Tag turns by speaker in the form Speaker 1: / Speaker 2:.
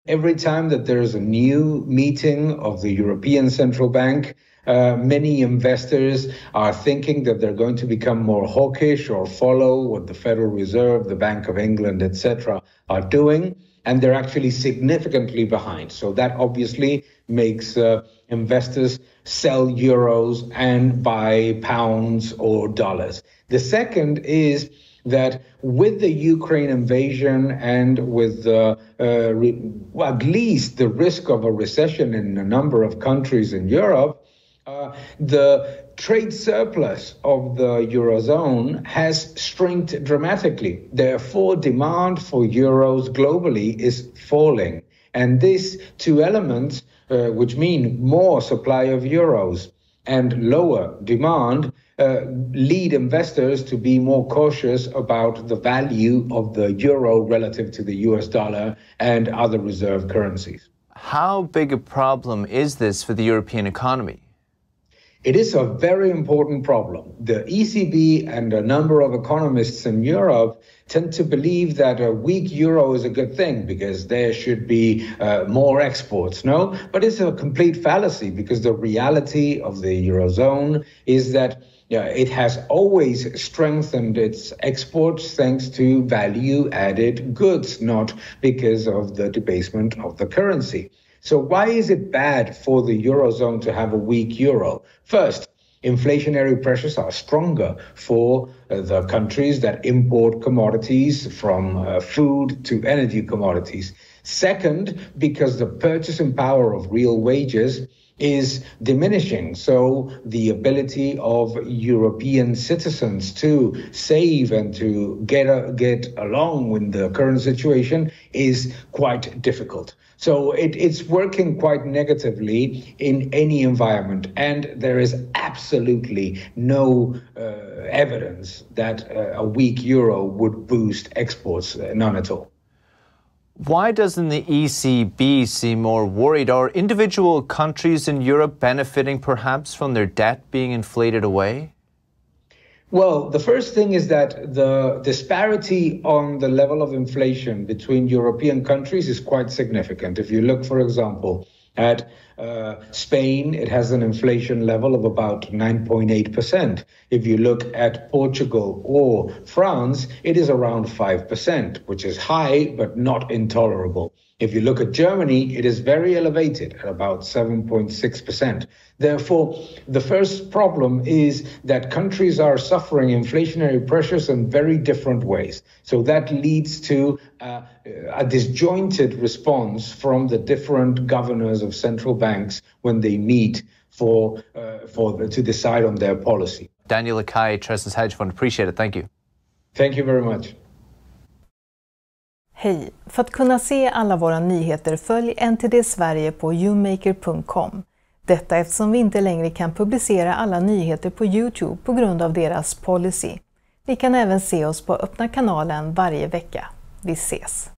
Speaker 1: Every time that there is a new meeting of the European Central Bank, many investors are thinking that they're going to become more hawkish or follow what the Federal Reserve, the Bank of England, etc. are doing, and they're actually significantly behind. So that obviously makes investors sell euros and buy pounds or dollars. The second is that with the Ukraine invasion and with at least the risk of a recession in a number of countries in Europe, the trade surplus of the Eurozone has shrinked dramatically. Therefore, demand for euros globally is falling. And these two elements, which mean more supply of euros and lower demand, lead investors to be more cautious about the value of the euro relative to the US dollar and other reserve currencies.
Speaker 2: How big a problem is this for the European economy?
Speaker 1: It is a very important problem. The ECB and a number of economists in Europe tend to believe that a weak euro is a good thing because there should be more exports. No, but it's a complete fallacy because the reality of the Eurozone is that it has always strengthened its exports thanks to value-added goods, not because of the debasement of the currency. So why is it bad for the Eurozone to have a weak euro? First, inflationary pressures are stronger for the countries that import commodities from food to energy commodities. Second, because the purchasing power of real wages is diminishing. So the ability of European citizens to save and to get along with the current situation is quite difficult. So it's working quite negatively in any environment. And there is absolutely no evidence that a weak euro would boost exports, none at all.
Speaker 2: Why doesn't the ECB seem more worried? Are individual countries in Europe benefiting perhaps from their debt being inflated away?
Speaker 1: Well, the first thing is that the disparity on the level of inflation between European countries is quite significant. If you look, for example, at Spain, it has an inflation level of about 9.8%. If you look at Portugal or France, it is around 5%, which is high, but not intolerable. If you look at Germany, it is very elevated at about 7.6%. Therefore, the first problem is that countries are suffering inflationary pressures in very different ways. So that leads to a disjointed response from the different governors of central banks when they meet to decide on their policy.
Speaker 2: Daniel Lacalle, Tressis hedge fund. Appreciate it. Thank you.
Speaker 1: Thank you very much.
Speaker 3: Hej! För att kunna se alla våra nyheter följ NTD Sverige på youmaker.com. Detta eftersom vi inte längre kan publicera alla nyheter på YouTube på grund av deras policy. Ni kan även se oss på öppna kanalen varje vecka. Vi ses!